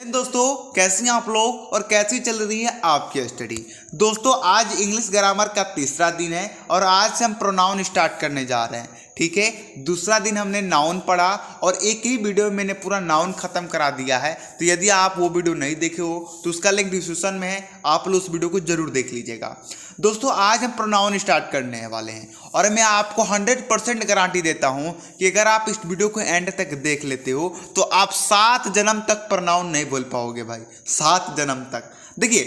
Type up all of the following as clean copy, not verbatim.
दोस्तों, कैसे हैं आप लोग और कैसी चल रही है आपकी स्टडी। दोस्तों, आज इंग्लिश ग्रामर का तीसरा दिन है और आज से हम प्रोनाउन स्टार्ट करने जा रहे हैं। ठीक है, दूसरा दिन हमने नाउन पढ़ा और एक ही वीडियो में मैंने पूरा नाउन खत्म करा दिया है। तो यदि आप वो वीडियो नहीं देखे हो तो उसका लिंक डिस्क्रिप्शन में है, आप लोग उस वीडियो को जरूर देख लीजिएगा। दोस्तों, आज हम प्रोनाउन स्टार्ट करने वाले हैं और मैं आपको 100% गारंटी देता हूं कि अगर आप इस वीडियो को एंड तक देख लेते हो तो आप 7 जन्म तक प्रोनाउन नहीं बोल पाओगे भाई, 7 जन्म तक। देखिए,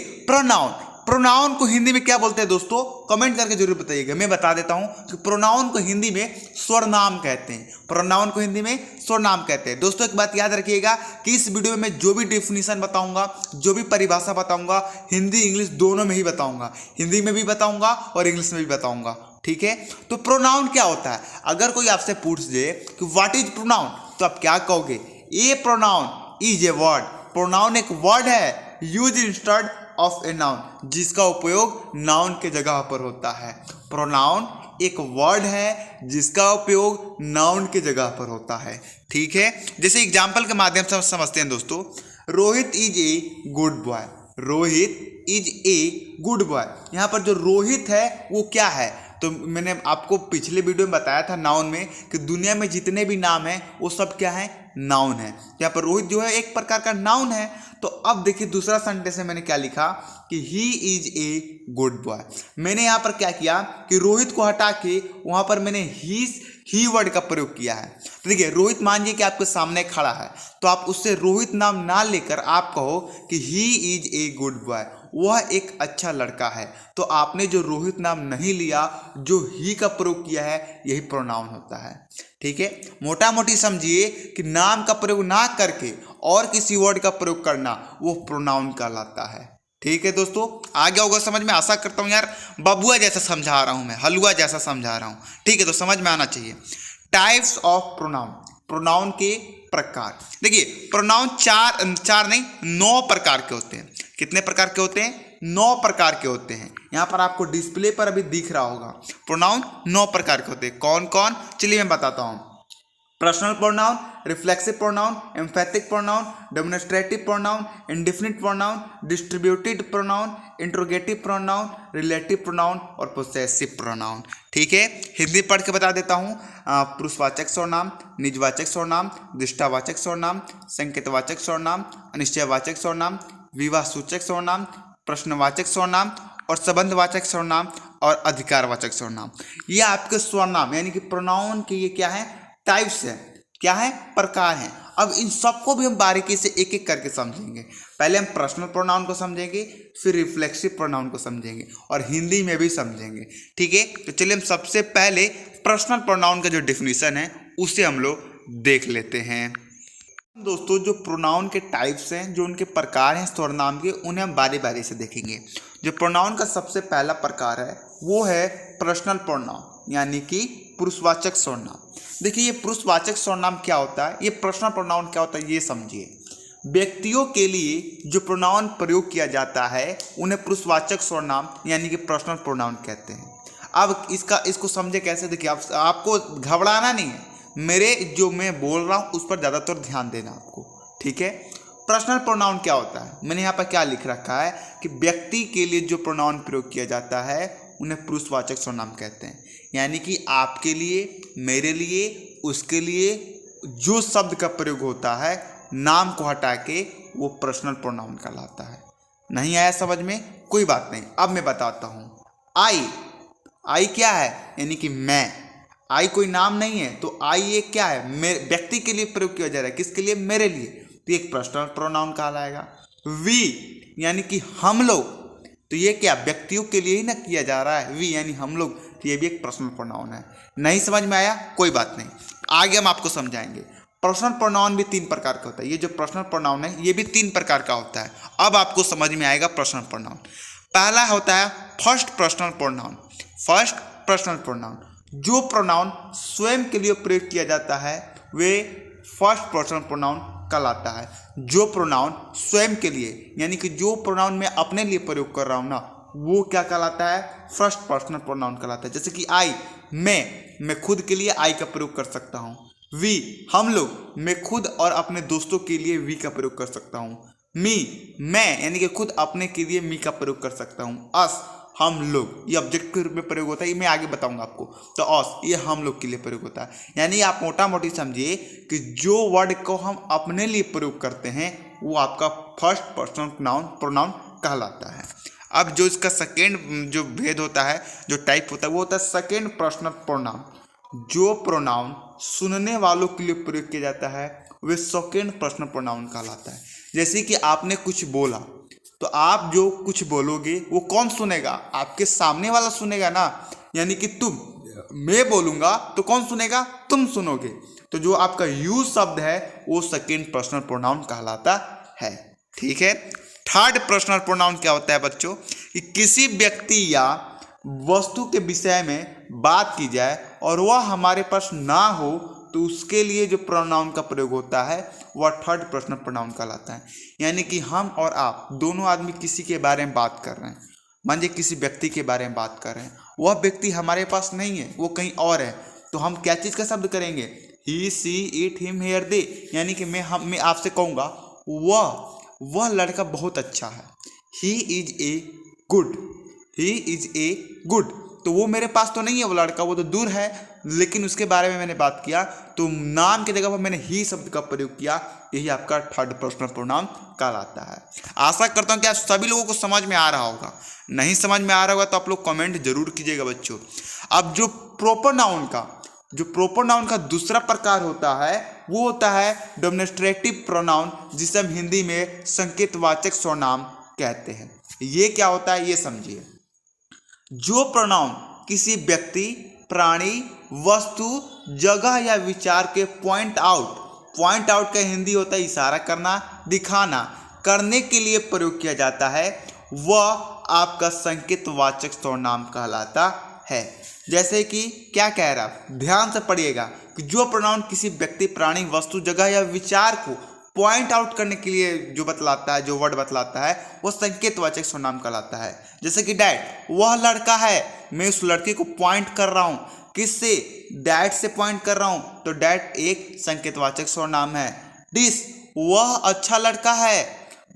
प्रोनाउन को हिंदी में क्या बोलते हैं दोस्तों, कमेंट करके जरूर बताइएगा। मैं बता देता हूं कि प्रोनाउन को हिंदी में स्वरनाम कहते हैं। प्रोनाउन को हिंदी में स्वरनाम कहते हैं। दोस्तों, एक बात याद रखिएगा कि इस वीडियो में मैं जो भी डेफिनेशन बताऊंगा, जो भी परिभाषा बताऊंगा, हिंदी इंग्लिश दोनों में ही बताऊंगा। हिंदी में भी बताऊंगा और इंग्लिश में भी बताऊंगा। ठीक है, तो प्रोनाउन क्या होता है। अगर कोई आपसे पूछ दे कि व्हाट इज प्रोनाउन, तो आप क्या कहोगे? A pronoun is a word. Pronoun एक वर्ड है use instead of a noun, जिसका उपयोग नाउन के जगह पर होता है। प्रोनाउन एक वर्ड है जिसका उपयोग नाउन के जगह पर होता है। ठीक है, जैसे एग्जाम्पल के माध्यम से हम समझते हैं दोस्तों। Rohit is a good boy. Rohit is a good boy. यहाँ पर जो रोहित है वो क्या है, तो मैंने आपको पिछले वीडियो में बताया था नाउन में कि दुनिया में जितने भी नाम हैं वो सब क्या है, नाउन है। यहाँ पर रोहित जो है एक प्रकार का नाउन है। तो अब देखिए, दूसरा सेंटेंस में मैंने क्या लिखा कि he is a good boy. मैंने यहाँ पर क्या किया कि रोहित को हटा के वहाँ पर मैंने ही वर्ड का प्रयोग किया है। तो देखिए, रोहित मानिए कि आपके सामने खड़ा है, तो आप उससे रोहित नाम ना लेकर आप कहो कि he is a good boy, वह एक अच्छा लड़का है। तो आपने जो रोहित नाम नहीं लिया, जो ही का प्रयोग किया है, यही प्रोनाउन होता है। ठीक है, मोटा मोटी समझिए कि नाम का प्रयोग ना करके और किसी वर्ड का प्रयोग करना वो प्रोनाउन कहलाता है। ठीक है दोस्तों, आ गया होगा समझ में। आशा करता हूँ यार, बबुआ जैसा समझा रहा हूँ मैं, हलवा जैसा समझा रहा हूँ। ठीक है, तो समझ में आना चाहिए। टाइप्स ऑफ प्रोनाउन, प्रोनाउन के प्रकार। देखिए, प्रोनाउन चार नहीं 9 प्रकार के होते हैं। कितने प्रकार के होते हैं? 9 प्रकार के होते हैं। यहाँ पर आपको डिस्प्ले पर अभी दिख रहा होगा। प्रोनाउन 9 प्रकार के होते हैं। कौन कौन, चलिए मैं बताता हूँ। Personal pronoun, reflexive pronoun, एम्फैटिक pronoun, demonstrative pronoun, indefinite pronoun, distributed pronoun, interrogative pronoun, relative pronoun और पोसेसिव प्रोनाउन। ठीक है, हिंदी पढ़ के बता देता हूँ। पुरुषवाचक सर्वनाम, निजवाचक सर्वनाम, दृष्टावाचक सर्वनाम, संकेतवाचक सर्वनाम, अनिश्चयवाचक सर्वनाम, विवाह सूचक सर्वनाम, प्रश्नवाचक सर्वनाम और संबंधवाचक सर्वनाम और अधिकारवाचक सर्वनाम। ये आपके सर्वनाम यानी कि प्रोनाउन के ये क्या है, टाइप्स है, क्या है, प्रकार हैं। अब इन सबको भी हम बारीकी से एक एक करके समझेंगे। पहले हम पर्सनल प्रोनाउन को समझेंगे, फिर रिफ्लेक्सिव प्रोनाउन को समझेंगे और हिंदी में भी समझेंगे। ठीक है, तो चलिए हम सबसे पहले पर्सनल प्रोनाउन का जो डेफिनेशन है उसे हम लोग देख लेते हैं। दोस्तों, जो प्रोनाउन के टाइप्स हैं, जो उनके प्रकार हैं सर्वनाम के, उन्हें हम बारी बारी से देखेंगे। जो प्रोनाउन का सबसे पहला प्रकार है वो है पर्सनल प्रोनाउन यानी कि पुरुषवाचक सर्वनाम। देखिए, ये पुरुषवाचक सर्वनाम क्या होता है, ये पर्सनल प्रोनाउन क्या होता है, ये समझिए। व्यक्तियों के लिए जो प्रोनाउन प्रयोग किया जाता है उन्हें पुरुषवाचक सर्वनाम यानी कि पर्सनल प्रोनाउन कहते हैं। अब इसको समझे कैसे। देखिए, आपको घबराना नहीं है, मेरे जो मैं बोल रहा हूँ उस पर ज़्यादातर ध्यान देना आपको। ठीक है, पर्सनल प्रोनाउन क्या होता है, मैंने यहाँ पर क्या लिख रखा है कि व्यक्ति के लिए जो प्रोनाउन प्रयोग किया जाता है उन्हें पुरुषवाचक सर्वनाम कहते हैं। यानी कि आपके लिए, मेरे लिए, उसके लिए जो शब्द का प्रयोग होता है नाम को हटा के, वो पर्सनल प्रोनाउन कहलाता है। नहीं आया समझ में, कोई बात नहीं। अब मैं बताता हूँ। आई क्या है, यानी कि मैं। आई कोई नाम नहीं है, तो आई ये क्या है, मेरे व्यक्ति के लिए प्रयोग किया जा रहा है। किसके लिए, मेरे लिए, तो एक पर्सनल प्रोनाउन कहलाएगा। वी यानी कि हम लोग, तो ये क्या व्यक्तियों के लिए ही ना किया जा रहा है, वी यानी हम लोग, तो ये भी एक पर्सनल प्रोनाउन है। नहीं समझ में आया, कोई बात नहीं, आगे हम आपको समझाएंगे। पर्सनल प्रोनाउन भी 3 प्रकार का होता है। ये जो पर्सनल प्रोनाउन है ये भी 3 प्रकार का होता है। अब आपको समझ में आएगा पर्सनल प्रोनाउन। पहला होता है first personal pronoun. First personal pronoun, जो प्रोनाउन स्वयं के लिए प्रयोग किया जाता है वे फर्स्ट पर्सनल प्रोनाउन कहलाता है। जो प्रोनाउन स्वयं के लिए यानी कि जो प्रोनाउन मैं अपने लिए प्रयोग कर रहा हूँ ना, वो क्या कहलाता है, फर्स्ट पर्सनल प्रोनाउन कहलाता है। जैसे कि आई, मैं खुद के लिए आई का प्रयोग कर सकता हूँ। वी, हम लोग, मैं खुद और अपने दोस्तों के लिए वी का प्रयोग कर सकता हूँ। मी, मैं, यानी कि खुद अपने के लिए मी का प्रयोग कर सकता हूँ। अस, हम लोग, ये ऑब्जेक्ट के रूप में प्रयोग होता है, ये मैं आगे बताऊंगा आपको। तो अस, ये हम लोग के लिए प्रयोग होता है। यानी आप मोटा मोटी समझिए कि जो वर्ड को हम अपने लिए प्रयोग करते हैं वो आपका फर्स्ट पर्सन प्रोनाउन कहलाता है। अब जो इसका सेकेंड जो भेद होता है, जो टाइप होता है, वो होता है सेकेंड पर्सनल प्रोनाउन। जो प्रोनाउन सुनने वालों के लिए प्रयोग किया जाता है वे सेकेंड पर्सनल प्रोनाउन कहलाता है। जैसे कि आपने कुछ बोला, तो आप जो कुछ बोलोगे वो कौन सुनेगा? आपके सामने वाला सुनेगा ना। यानी कि तुम, मैं बोलूँगा तो कौन सुनेगा? तुम सुनोगे। तो जो आपका यूज शब्द है वो सेकेंड पर्सनल प्रोनाउन कहलाता है। ठीक है। थर्ड पर्सनल प्रोनाउन क्या होता है बच्चों? कि किसी व्यक्ति या वस्तु के विषय में बात की जाए और वह हमारे पास ना हो तो उसके लिए जो प्रोनाउन का प्रयोग होता है वह थर्ड पर्सनल प्रोनाउन कहलाता है। यानी कि हम और आप दोनों आदमी किसी के बारे में बात कर रहे हैं, मान लीजिए किसी व्यक्ति के बारे में बात कर रहे हैं, वह व्यक्ति हमारे पास नहीं है, वो कहीं और है, तो हम क्या चीज़ का शब्द करेंगे? ही, सी, इट, हिम, हेयर, दे। यानी कि मैं आपसे कहूँगा वह लड़का बहुत अच्छा है। He is a good, he is a good. तो वो मेरे पास तो नहीं है वो लड़का, वो तो दूर है, लेकिन उसके बारे में मैंने बात किया तो नाम की जगह पर मैंने ही शब्द का प्रयोग किया। यही आपका थर्ड पर्सनल प्रोनाउन कहलाता है। आशा करता हूँ कि आप सभी लोगों को समझ में आ रहा होगा। नहीं समझ में आ रहा होगा तो आप लोग कमेंट जरूर कीजिएगा बच्चों। अब जो प्रोपर नाउन का दूसरा प्रकार होता है वो होता है डेमोन्स्ट्रेटिव प्रोनाउन, जिसे हम हिंदी में संकेतवाचक सर्वनाम कहते हैं। ये क्या होता है ये समझिए। जो प्रोनाउन किसी व्यक्ति, प्राणी, वस्तु, जगह या विचार के पॉइंट आउट का हिंदी होता है इशारा करना, दिखाना, करने के लिए प्रयोग किया जाता है, वह आपका संकेतवाचक सर्वनाम कहलाता है। जैसे कि क्या कह रहा है, ध्यान से पढ़िएगा कि जो प्रोनाउन किसी व्यक्ति, प्राणी, वस्तु, जगह या विचार को पॉइंट आउट करने के लिए जो बतलाता है, जो वर्ड बतलाता है, वो संकेतवाचक सर्वनाम कहलाता है। जैसे कि डैड, वह लड़का है, मैं उस लड़के को पॉइंट कर रहा हूँ। किससे? डैड से पॉइंट कर रहा हूँ, तो डैड एक संकेतवाचक सर्वनाम है। डिश, वह अच्छा लड़का है,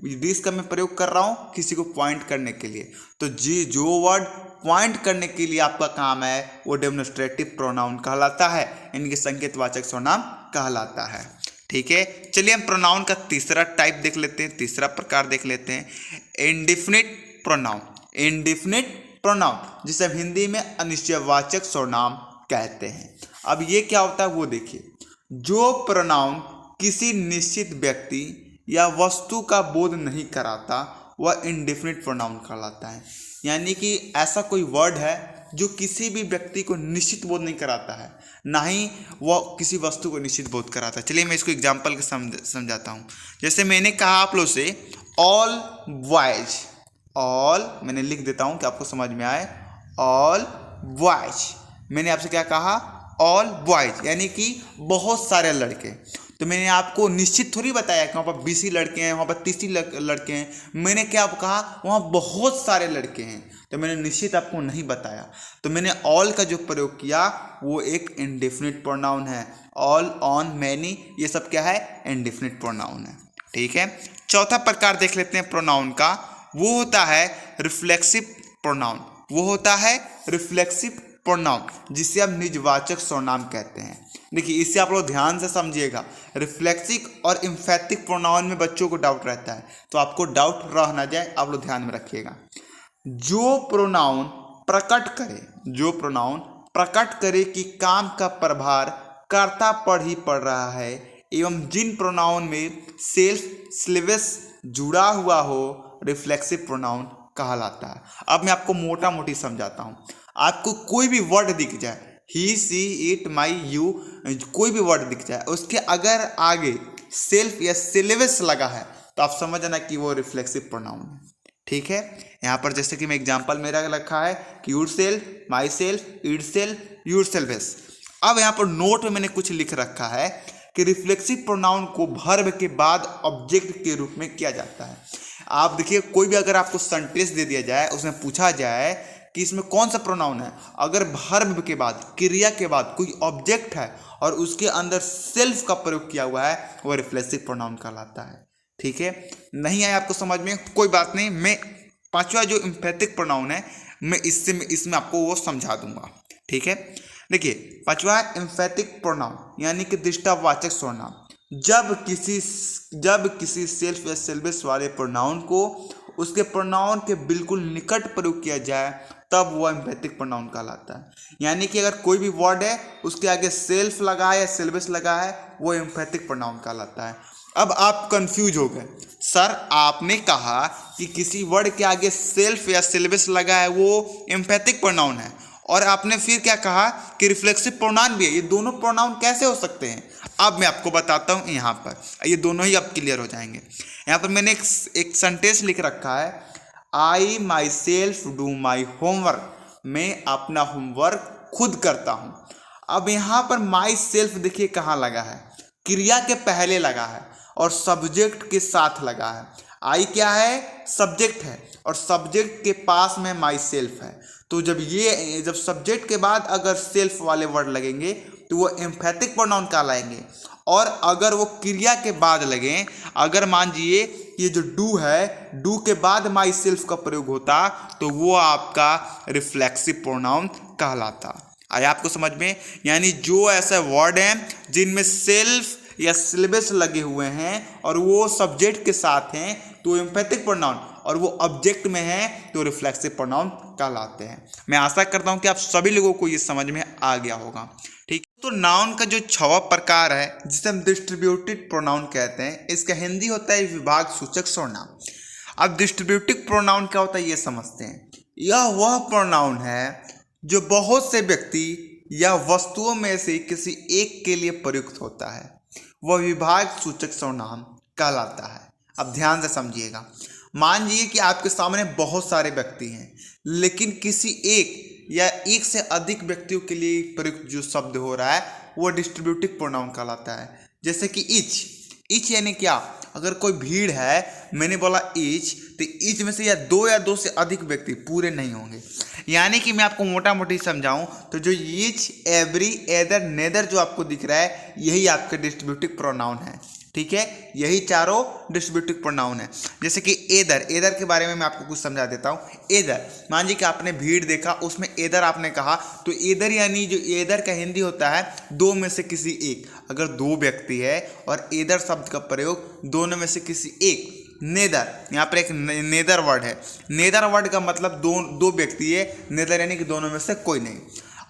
डिश का मैं प्रयोग कर रहा हूँ किसी को पॉइंट करने के लिए। तो जी जो वर्ड पॉइंट करने के लिए आपका काम है वो डेमोन्स्ट्रेटिव प्रोनाउन कहलाता है, इनके संकेतवाचक सर्वनाम कहलाता है। ठीक है। चलिए हम प्रोनाउन का तीसरा टाइप देख लेते हैं, तीसरा प्रकार देख लेते हैं, इंडेफिनिट प्रोनाउन। इंडेफिनिट प्रोनाउन जिसे हम हिंदी में अनिश्चयवाचक सर्वनाम कहते हैं। अब ये क्या होता है वो देखिए। जो प्रोनाउन किसी निश्चित व्यक्ति या वस्तु का बोध नहीं कराता वह इंडेफिनिट प्रोनाउन कहलाता है। यानी कि ऐसा कोई वर्ड है जो किसी भी व्यक्ति को निश्चित बोध नहीं कराता है, ना ही वह किसी वस्तु को निश्चित बोध कराता है। चलिए मैं इसको एग्जाम्पल के समझाता हूँ। जैसे मैंने कहा आप लोग से ऑल बॉयज, ऑल मैंने लिख देता हूँ कि आपको समझ में आए। ऑल बॉयज, मैंने आपसे क्या कहा? ऑल बॉयज, यानी कि बहुत सारे लड़के। तो मैंने आपको निश्चित थोड़ी बताया कि वहाँ पर 20 लड़के हैं, वहाँ पर 30 लड़के हैं। मैंने क्या कहा? वहाँ बहुत सारे लड़के हैं, तो मैंने निश्चित आपको नहीं बताया। तो मैंने ऑल का जो प्रयोग किया वो एक इंडेफिनिट प्रोनाउन है। ऑल, ऑन, मैनी, ये सब क्या है? इंडेफिनिट प्रोनाउन है। ठीक है। चौथा प्रकार देख लेते हैं प्रोनाउन का, वो होता है रिफ्लेक्सिव प्रोनाउन। वो होता है रिफ्लेक्सिव प्रोनाउन जिसे हम निजवाचक सर्वनाम कहते हैं। देखिए इसे आप लोग ध्यान से समझिएगा। रिफ्लेक्सिव और एम्फैटिक प्रोनाउन में बच्चों को डाउट रहता है, तो आपको डाउट रह ना जाए, आप लोग ध्यान में रखिएगा। जो प्रोनाउन प्रकट करे कि काम का प्रभार कर्ता पर ही पड़ रहा है एवं जिन प्रोनाउन में सेल्फ स्लीवस जुड़ा हुआ हो, रिफ्लेक्सिव प्रोनाउन कहलाता है। अब मैं आपको मोटा मोटी समझाता हूँ। आपको कोई भी वर्ड दिख जाए, ही, सी, इट, माई, यू, कोई भी वर्ड दिख जाए, उसके अगर आगे सेल्फ या सिलेबस लगा है तो आप समझ जाना कि वो रिफ्लेक्सिव प्रोनाउन है। ठीक है। यहाँ पर जैसे कि मैं एग्जांपल मेरा रखा है कि your self, my self, it self, your सेल्फेस। अब यहाँ पर नोट में मैंने कुछ लिख रखा है कि रिफ्लेक्सिव प्रोनाउन को वर्ब के बाद ऑब्जेक्ट के रूप में किया जाता है। आप देखिए कोई भी अगर आपको सेंटेंस दे दिया जाए, उसमें पूछा जाए कि इसमें कौन सा प्रोनाउन है, अगर वर्ब के बाद, क्रिया के बाद कोई ऑब्जेक्ट है और उसके अंदर सेल्फ का प्रयोग किया हुआ है, वह रिफ्लेक्सिव प्रोनाउन कहलाता है। ठीक है, नहीं आया आपको समझ में कोई बात नहीं, मैं पांचवा जो एम्फैटिक प्रोनाउन है मैं इसमें आपको वो समझा दूंगा। ठीक है, देखिए पांचवा एम्फैटिक प्रोनाउन यानी कि दृष्टावाचक सर्वनाम। जब किसी सेल्फ या सिलबस वाले प्रोनाउन को उसके प्रोनाउन के बिल्कुल निकट प्रयोग किया जाए तब वह एम्फैटिक प्रोनाउन कहलाता है। यानी कि अगर कोई भी वर्ड है उसके आगे सेल्फ लगा है या सिलबस लगा है वो एम्फैटिक प्रोनाउन कहलाता है। अब आप कंफ्यूज हो गए, सर आपने कहा कि किसी वर्ड के आगे सेल्फ या सिलबस लगा है वो एम्फैटिक प्रोनाउन है, और आपने फिर क्या कहा कि रिफ्लेक्सिव प्रोनाउन भी है, ये दोनों प्रोनाउन कैसे हो सकते हैं? अब मैं आपको बताता हूँ, यहाँ पर ये दोनों ही अब क्लियर हो जाएंगे। यहाँ पर मैंने एक सेंटेंस लिख रखा है, I myself do my homework, मैं अपना होमवर्क खुद करता हूँ। अब यहाँ पर माई सेल्फ देखिए कहाँ लगा है, क्रिया के पहले लगा है और सब्जेक्ट के साथ लगा है। आई क्या है? सब्जेक्ट है, और सब्जेक्ट के पास में माई सेल्फ है। तो जब सब्जेक्ट के बाद अगर सेल्फ वाले वर्ड लगेंगे तो वो एम्फैटिक प्रोनाउन कहलाएंगे। और अगर वो क्रिया के बाद लगें, अगर मान लीजिए ये जो डू है, डू के बाद माई सेल्फ का प्रयोग होता तो वो आपका रिफ्लेक्सिव प्रोनाउन कहलाता। आया आपको समझ में? यानी जो ऐसे वर्ड हैं जिनमें सेल्फ या सिलेबस लगे हुए हैं और वो सब्जेक्ट के साथ हैं तो एम्फैटिक प्रोनाउन, और वो ऑब्जेक्ट में है तो रिफ्लेक्सिव प्रोनाउन कहलाते हैं। मैं आशा करता हूं कि आप सभी लोगों को ये समझ में आ गया होगा। ठीक, तो नाउन का जो 6वां प्रकार है जिसे हम डिस्ट्रीब्यूटिव प्रोनाउन कहते हैं, इसका हिंदी होता है विभाग सूचक सर्वनाम। अब डिस्ट्रीब्यूटिव प्रोनाउन क्या होता है ये समझते हैं। यह वह प्रोनाउन है जो बहुत से व्यक्ति या वस्तुओं में से किसी एक के लिए प्रयुक्त होता है, वह विभाग सूचक सर्वनाम कहलाता है। अब ध्यान से समझिएगा, मान लीजिए कि आपके सामने बहुत सारे व्यक्ति हैं, लेकिन किसी एक या एक से अधिक व्यक्तियों के लिए प्रयुक्त जो शब्द हो रहा है वो डिस्ट्रीब्यूटिव प्रोनाउन कहलाता है। जैसे कि ईच यानी क्या? अगर कोई भीड़ है, मैंने बोला ईच, तो ईच में से या दो से अधिक व्यक्ति पूरे नहीं होंगे। यानी कि मैं आपको मोटा मोटी समझाऊं तो जो ईच, एवरी, एदर, नेदर जो आपको दिख रहा है यही आपके डिस्ट्रीब्यूटिव प्रोनाउन है। ठीक है, यही चारों डिस्ट्रीब्यूटिव प्रोनाउन है। जैसे कि एदर के बारे में मैं आपको कुछ समझा देता हूँ। एदर, मान लीजिए कि आपने भीड़ देखा, उसमें एदर आपने कहा, तो एदर यानी जो एदर का हिंदी होता है दो में से किसी एक। अगर दो व्यक्ति है और एदर शब्द का प्रयोग दोनों में से किसी एक। नेदर, यहाँ पर एक नेदर वर्ड है। नेदर वर्ड का मतलब दो व्यक्ति है, नेदर यानी कि दोनों में से कोई नहीं।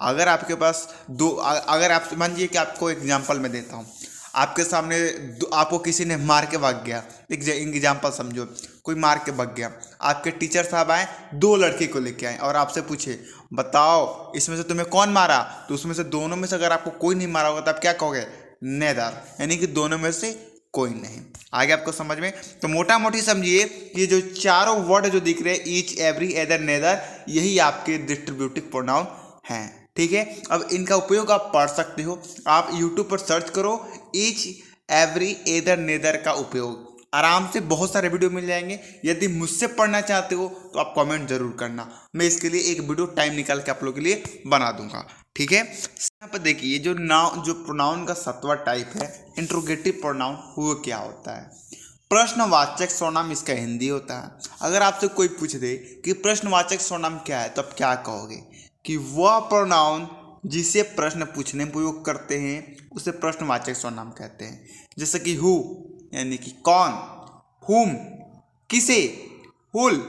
अगर आपके पास अगर आप मान लीजिए कि आपको एग्जाम्पल मैं देता हूँ, आपके सामने आपको किसी ने मार के भाग गया, एक एग्जाम्पल समझो, कोई मार के भाग गया, आपके टीचर साहब आए, दो लड़के को लेके आए और आपसे पूछे बताओ इसमें से तुम्हें कौन मारा, तो उसमें से दोनों में से अगर आपको कोई नहीं मारा होगा तो आप क्या कहोगे? नेदर, यानी कि दोनों में से कोई नहीं। आगे आपको समझ में? तो मोटा मोटी समझिए ये जो चारों वर्ड जो दिख रहे हैं ईच, एवरी, एदर, नेदर, यही आपके डिस्ट्रीब्यूटिव प्रोनाउन हैं। ठीक है, अब इनका उपयोग आप पढ़ सकते हो। आप YouTube पर सर्च करो ईच, एवरी, एदर, नेदर का उपयोग, आराम से बहुत सारे वीडियो मिल जाएंगे। यदि मुझसे पढ़ना चाहते हो तो आप कमेंट जरूर करना, मैं इसके लिए एक वीडियो टाइम निकाल के आप लोगों के लिए बना दूंगा। ठीक है, यहाँ पर देखिए जो प्रोनाउन का 7वां टाइप है इंट्रोगेटिव प्रोनाउन, वो क्या होता है? प्रश्नवाचक सर्वनाम इसका हिंदी होता है। अगर आपसे कोई पूछ दे कि प्रश्नवाचक सर्वनाम क्या है तो आप क्या कहोगे? कि वह प्रोनाउन जिसे प्रश्न पूछने में प्रयोग करते हैं उसे प्रश्नवाचक सर्वनाम कहते हैं। जैसे कि हु यानी कि कौन, हुम किसे, हुल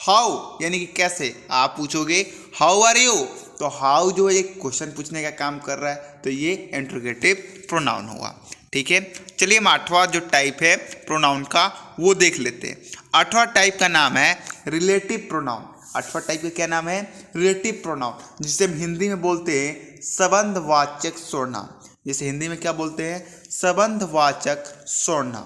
हाउ यानी कि कैसे। आप पूछोगे हाउ आर यू, तो हाउ जो है एक क्वेश्चन पूछने का काम कर रहा है, तो ये इंट्रोगेटिव प्रोनाउन हुआ। ठीक है, चलिए हम 8वां जो टाइप है प्रोनाउन का वो देख लेते हैं। 8वां टाइप का नाम है रिलेटिव प्रोनाउन। 8वां टाइप का क्या नाम है? रिलेटिव प्रोनाउन, जिसे हम हिंदी में बोलते हैं संबंधवाचक सर्वनाम। जैसे हिंदी में क्या बोलते हैं? संबंधवाचक सर्वनाम।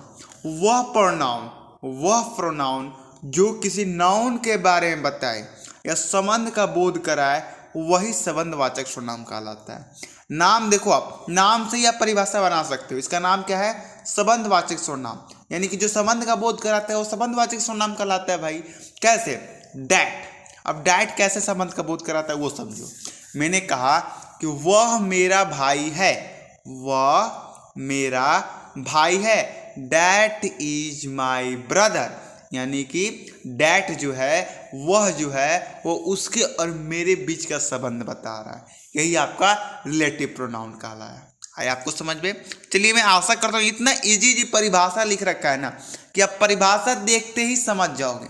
वह प्रोनाउन जो किसी नाउन के बारे में बताए या संबंध का बोध कराए वही संबंधवाचक सर्वनाम कहलाता है। नाम देखो, आप नाम से ही आप परिभाषा बना सकते हो। इसका नाम क्या है? संबंधवाचक सर्वनाम, यानी कि जो संबंध का बोध कराता है वो संबंधवाचक सर्वनाम कहलाता है। भाई कैसे? डैट। अब डैट कैसे संबंध का बोध कराता है वो समझो। मैंने कहा कि वह मेरा भाई है, वह मेरा भाई है, डैट इज माई ब्रदर, यानी कि डैट जो है वो उसके और मेरे बीच का संबंध बता रहा है। यही आपका रिलेटिव प्रोनाउन कहला है। आए आपको समझ में? चलिए मैं आशा करता हूँ इतना इजी परिभाषा लिख रखा है ना कि आप परिभाषा देखते ही समझ जाओगे।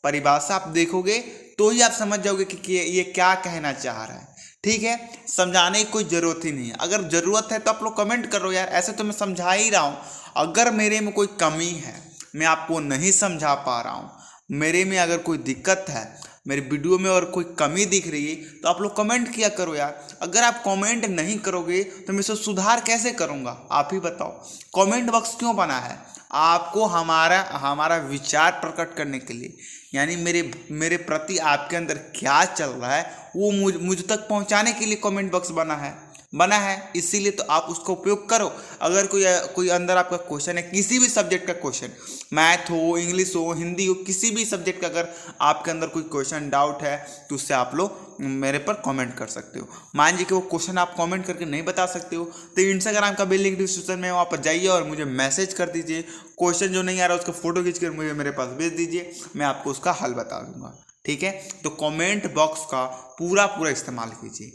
परिभाषा आप देखोगे तो ही आप समझ जाओगे कि ये क्या कहना चाह रहा है। ठीक है, समझाने की कोई ज़रूरत ही नहीं है। अगर ज़रूरत है तो आप लोग कमेंट करो यार, ऐसे तो मैं समझा ही रहा हूँ। अगर मेरे में कोई कमी है, मैं आपको नहीं समझा पा रहा हूँ, मेरे में अगर कोई दिक्कत है, मेरे वीडियो में और कोई कमी दिख रही है, तो आप लोग कमेंट किया करो यार। अगर आप कमेंट नहीं करोगे तो मैं इसे सुधार कैसे करूँगा, आप ही बताओ। कमेंट बॉक्स क्यों बना है? आपको हमारा विचार प्रकट करने के लिए, यानी मेरे प्रति आपके अंदर क्या चल रहा है वो मुझ तक पहुंचाने के लिए कमेंट बॉक्स बना है। इसीलिए तो आप उसका उपयोग करो। अगर कोई अंदर आपका क्वेश्चन है, किसी भी सब्जेक्ट का क्वेश्चन, मैथ हो, इंग्लिश हो, हिंदी हो, किसी भी सब्जेक्ट का अगर आपके अंदर कोई क्वेश्चन डाउट है तो उससे आप लोग मेरे पर कमेंट कर सकते हो। मान लीजिए कि वो क्वेश्चन आप कमेंट करके नहीं बता सकते हो तो इंस्टाग्राम का भी लिंक डिस्क्रिप्शन में, वहाँ पर जाइए और मुझे मैसेज कर दीजिए। क्वेश्चन जो नहीं आ रहा उसका फोटो खींच कर मुझे मेरे पास भेज दीजिए, मैं आपको उसका हल बता दूंगा। ठीक है, तो कमेंट बॉक्स का पूरा इस्तेमाल कीजिए।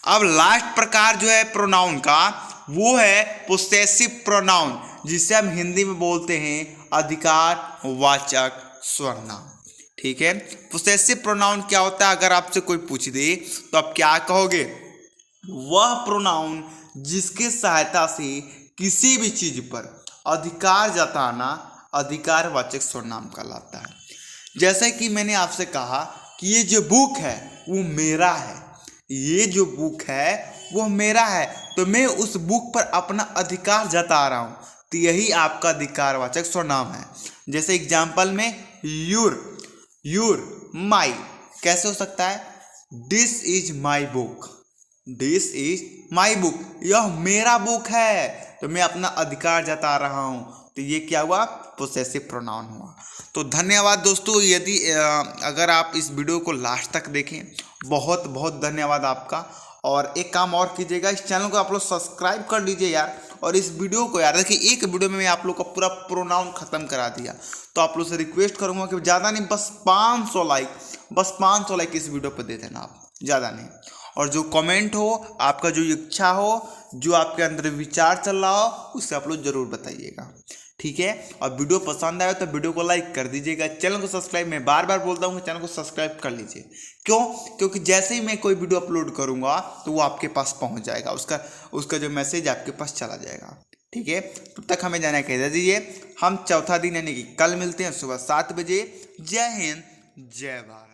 अब लास्ट प्रकार जो है प्रोनाउन का वो है पोसेसिव प्रोनाउन, जिसे हम हिंदी में बोलते हैं अधिकार वाचक सर्वनाम। ठीक है, पोसेसिव प्रोनाउन क्या होता है? अगर आपसे कोई पूछ दे तो आप क्या कहोगे? वह प्रोनाउन जिसके सहायता से किसी भी चीज पर अधिकार जताना अधिकारवाचक सर्वनाम कहलाता है। जैसे कि मैंने आपसे कहा कि ये जो बुक है वो मेरा है, ये जो बुक है वो मेरा है, तो मैं उस बुक पर अपना अधिकार जता रहा हूँ, तो यही आपका अधिकारवाचक सर्वनाम है। जैसे एग्जाम्पल में योर माई कैसे हो सकता है? This is my book, this is my book, यह मेरा बुक है, तो मैं अपना अधिकार जता रहा हूँ, तो ये क्या हुआ? पोसेसिव प्रोनाउन हुआ। तो धन्यवाद दोस्तों, यदि अगर आप इस वीडियो को लास्ट तक देखें, बहुत बहुत धन्यवाद आपका। और एक काम और कीजिएगा, इस चैनल को आप लोग सब्सक्राइब कर लीजिए यार। और इस वीडियो को यार देखिए, एक वीडियो में मैं आप लोग का पूरा प्रोनाउन खत्म करा दिया, तो आप लोग से रिक्वेस्ट करूंगा कि ज़्यादा नहीं, बस 500 लाइक इस वीडियो पर दे देना आप, ज़्यादा नहीं। और जो कमेंट हो, आपका जो इच्छा हो, जो आपके अंदर विचार चल रहा हो, उससे आप लोग जरूर बताइएगा। ठीक है, और वीडियो पसंद आए तो वीडियो को लाइक कर दीजिएगा। चैनल को सब्सक्राइब, मैं बार बार बोलता हूँ कि चैनल को सब्सक्राइब कर लीजिए। क्यों? क्योंकि जैसे ही मैं कोई वीडियो अपलोड करूँगा तो वो आपके पास पहुँच जाएगा, उसका जो मैसेज आपके पास चला जाएगा। ठीक है, तब तक हमें जाना कह दीजिए। हम चौथा दिन यानी कि कल मिलते हैं सुबह 7 बजे। जय हिंद, जय भारत।